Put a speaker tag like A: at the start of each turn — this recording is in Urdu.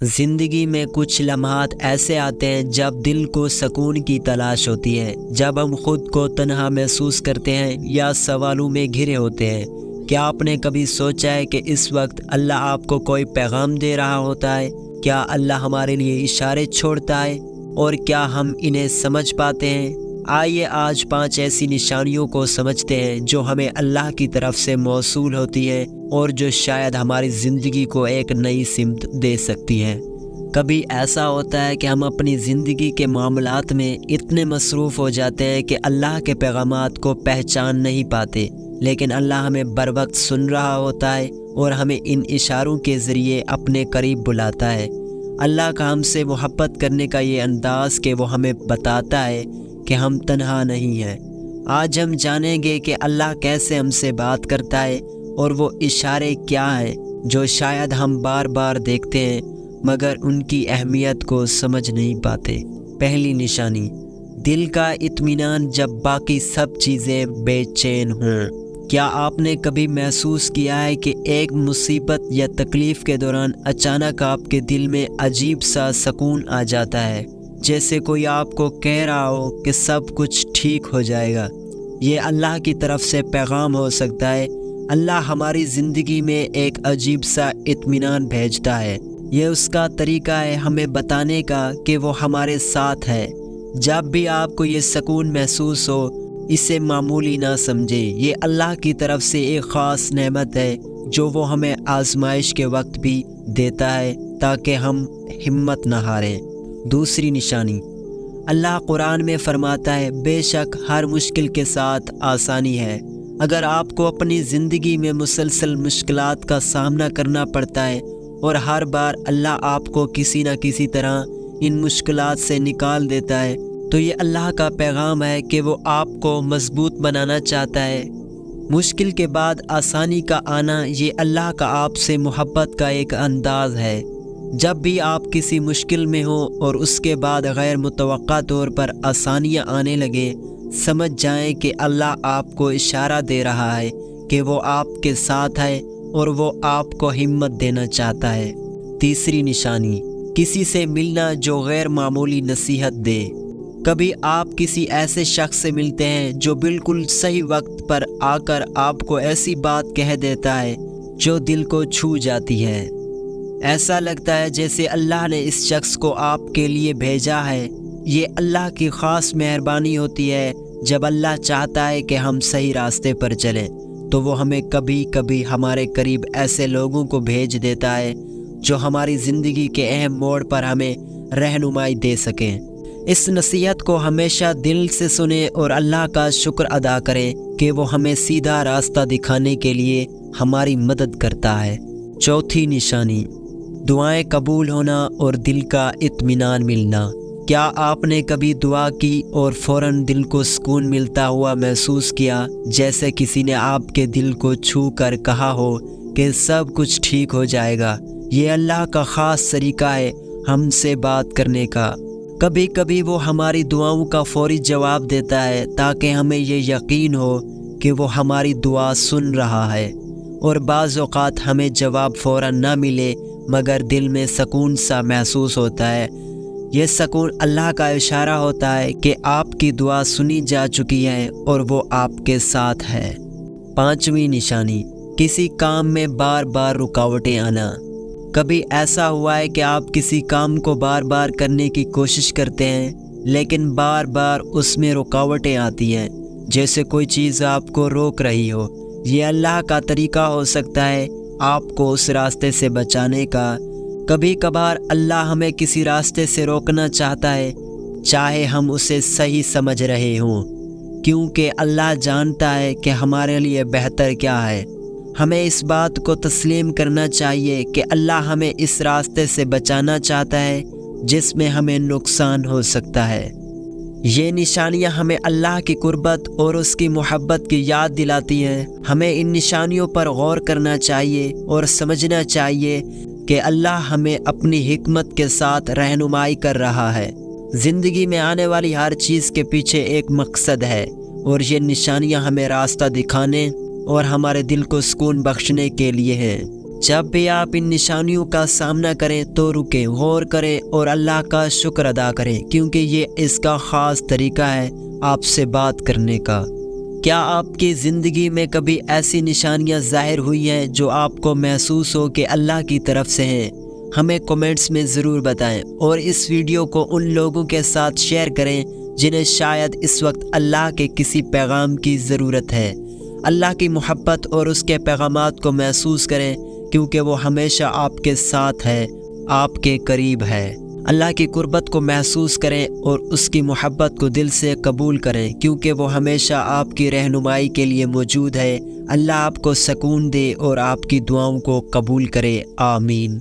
A: زندگی میں کچھ لمحات ایسے آتے ہیں جب دل کو سکون کی تلاش ہوتی ہے، جب ہم خود کو تنہا محسوس کرتے ہیں یا سوالوں میں گھرے ہوتے ہیں۔ کیا آپ نے کبھی سوچا ہے کہ اس وقت اللہ آپ کو کوئی پیغام دے رہا ہوتا ہے؟ کیا اللہ ہمارے لیے اشارے چھوڑتا ہے اور کیا ہم انہیں سمجھ پاتے ہیں؟ آئیے آج 5 ایسی نشانیوں کو سمجھتے ہیں جو ہمیں اللہ کی طرف سے موصول ہوتی ہیں اور جو شاید ہماری زندگی کو ایک نئی سمت دے سکتی ہیں۔ کبھی ایسا ہوتا ہے کہ ہم اپنی زندگی کے معاملات میں اتنے مصروف ہو جاتے ہیں کہ اللہ کے پیغامات کو پہچان نہیں پاتے، لیکن اللہ ہمیں بر وقت سن رہا ہوتا ہے اور ہمیں ان اشاروں کے ذریعے اپنے قریب بلاتا ہے۔ اللہ کا ہم سے محبت کرنے کا یہ انداز کہ وہ ہمیں بتاتا ہے کہ ہم تنہا نہیں ہیں۔ آج ہم جانیں گے کہ اللہ کیسے ہم سے بات کرتا ہے اور وہ اشارے کیا ہیں جو شاید ہم بار بار دیکھتے ہیں مگر ان کی اہمیت کو سمجھ نہیں پاتے۔ پہلی نشانی، دل کا اطمینان جب باقی سب چیزیں بے چین ہوں۔ کیا آپ نے کبھی محسوس کیا ہے کہ ایک مصیبت یا تکلیف کے دوران اچانک آپ کے دل میں عجیب سا سکون آ جاتا ہے، جیسے کوئی آپ کو کہہ رہا ہو کہ سب کچھ ٹھیک ہو جائے گا؟ یہ اللہ کی طرف سے پیغام ہو سکتا ہے۔ اللہ ہماری زندگی میں ایک عجیب سا اطمینان بھیجتا ہے۔ یہ اس کا طریقہ ہے ہمیں بتانے کا کہ وہ ہمارے ساتھ ہے۔ جب بھی آپ کو یہ سکون محسوس ہو، اسے معمولی نہ سمجھے۔ یہ اللہ کی طرف سے ایک خاص نعمت ہے جو وہ ہمیں آزمائش کے وقت بھی دیتا ہے تاکہ ہم ہمت نہ ہاریں۔ دوسری نشانی، اللہ قرآن میں فرماتا ہے، بے شک ہر مشکل کے ساتھ آسانی ہے۔ اگر آپ کو اپنی زندگی میں مسلسل مشکلات کا سامنا کرنا پڑتا ہے اور ہر بار اللہ آپ کو کسی نہ کسی طرح ان مشکلات سے نکال دیتا ہے، تو یہ اللہ کا پیغام ہے کہ وہ آپ کو مضبوط بنانا چاہتا ہے۔ مشکل کے بعد آسانی کا آنا یہ اللہ کا آپ سے محبت کا ایک انداز ہے۔ جب بھی آپ کسی مشکل میں ہوں اور اس کے بعد غیر متوقع طور پر آسانیاں آنے لگے، سمجھ جائیں کہ اللہ آپ کو اشارہ دے رہا ہے کہ وہ آپ کے ساتھ ہے اور وہ آپ کو ہمت دینا چاہتا ہے۔ تیسری نشانی، کسی سے ملنا جو غیر معمولی نصیحت دے۔ کبھی آپ کسی ایسے شخص سے ملتے ہیں جو بالکل صحیح وقت پر آ کر آپ کو ایسی بات کہہ دیتا ہے جو دل کو چھو جاتی ہے۔ ایسا لگتا ہے جیسے اللہ نے اس شخص کو آپ کے لیے بھیجا ہے۔ یہ اللہ کی خاص مہربانی ہوتی ہے۔ جب اللہ چاہتا ہے کہ ہم صحیح راستے پر چلیں تو وہ ہمیں کبھی کبھی ہمارے قریب ایسے لوگوں کو بھیج دیتا ہے جو ہماری زندگی کے اہم موڑ پر ہمیں رہنمائی دے سکیں۔ اس نصیحت کو ہمیشہ دل سے سنیں اور اللہ کا شکر ادا کریں کہ وہ ہمیں سیدھا راستہ دکھانے کے لیے ہماری مدد کرتا ہے۔ چوتھی نشانی، دعائیں قبول ہونا اور دل کا اطمینان ملنا۔ کیا آپ نے کبھی دعا کی اور فوراً دل کو سکون ملتا ہوا محسوس کیا، جیسے کسی نے آپ کے دل کو چھو کر کہا ہو کہ سب کچھ ٹھیک ہو جائے گا؟ یہ اللہ کا خاص طریقہ ہے ہم سے بات کرنے کا۔ کبھی کبھی وہ ہماری دعاؤں کا فوری جواب دیتا ہے تاکہ ہمیں یہ یقین ہو کہ وہ ہماری دعا سن رہا ہے، اور بعض اوقات ہمیں جواب فوراً نہ ملے مگر دل میں سکون سا محسوس ہوتا ہے۔ یہ سکون اللہ کا اشارہ ہوتا ہے کہ آپ کی دعا سنی جا چکی ہے اور وہ آپ کے ساتھ ہے۔ پانچویں نشانی، کسی کام میں بار بار رکاوٹیں آنا۔ کبھی ایسا ہوا ہے کہ آپ کسی کام کو بار بار کرنے کی کوشش کرتے ہیں لیکن بار بار اس میں رکاوٹیں آتی ہیں، جیسے کوئی چیز آپ کو روک رہی ہو؟ یہ اللہ کا طریقہ ہو سکتا ہے آپ کو اس راستے سے بچانے کا۔ کبھی کبھار اللہ ہمیں کسی راستے سے روکنا چاہتا ہے چاہے ہم اسے صحیح سمجھ رہے ہوں، کیونکہ اللہ جانتا ہے کہ ہمارے لیے بہتر کیا ہے۔ ہمیں اس بات کو تسلیم کرنا چاہیے کہ اللہ ہمیں اس راستے سے بچانا چاہتا ہے جس میں ہمیں نقصان ہو سکتا ہے۔ یہ نشانیاں ہمیں اللہ کی قربت اور اس کی محبت کی یاد دلاتی ہیں۔ ہمیں ان نشانیوں پر غور کرنا چاہیے اور سمجھنا چاہیے کہ اللہ ہمیں اپنی حکمت کے ساتھ رہنمائی کر رہا ہے۔ زندگی میں آنے والی ہر چیز کے پیچھے ایک مقصد ہے اور یہ نشانیاں ہمیں راستہ دکھانے اور ہمارے دل کو سکون بخشنے کے لیے ہیں۔ جب بھی آپ ان نشانیوں کا سامنا کریں تو رکیں، غور کریں اور اللہ کا شکر ادا کریں، کیونکہ یہ اس کا خاص طریقہ ہے آپ سے بات کرنے کا۔ کیا آپ کی زندگی میں کبھی ایسی نشانیاں ظاہر ہوئی ہیں جو آپ کو محسوس ہو کہ اللہ کی طرف سے ہیں؟ ہمیں کمنٹس میں ضرور بتائیں، اور اس ویڈیو کو ان لوگوں کے ساتھ شیئر کریں جنہیں شاید اس وقت اللہ کے کسی پیغام کی ضرورت ہے۔ اللہ کی محبت اور اس کے پیغامات کو محسوس کریں، کیونکہ وہ ہمیشہ آپ کے ساتھ ہے، آپ کے قریب ہے۔ اللہ کی قربت کو محسوس کریں اور اس کی محبت کو دل سے قبول کریں، کیونکہ وہ ہمیشہ آپ کی رہنمائی کے لیے موجود ہے۔ اللہ آپ کو سکون دے اور آپ کی دعاؤں کو قبول کرے، آمین۔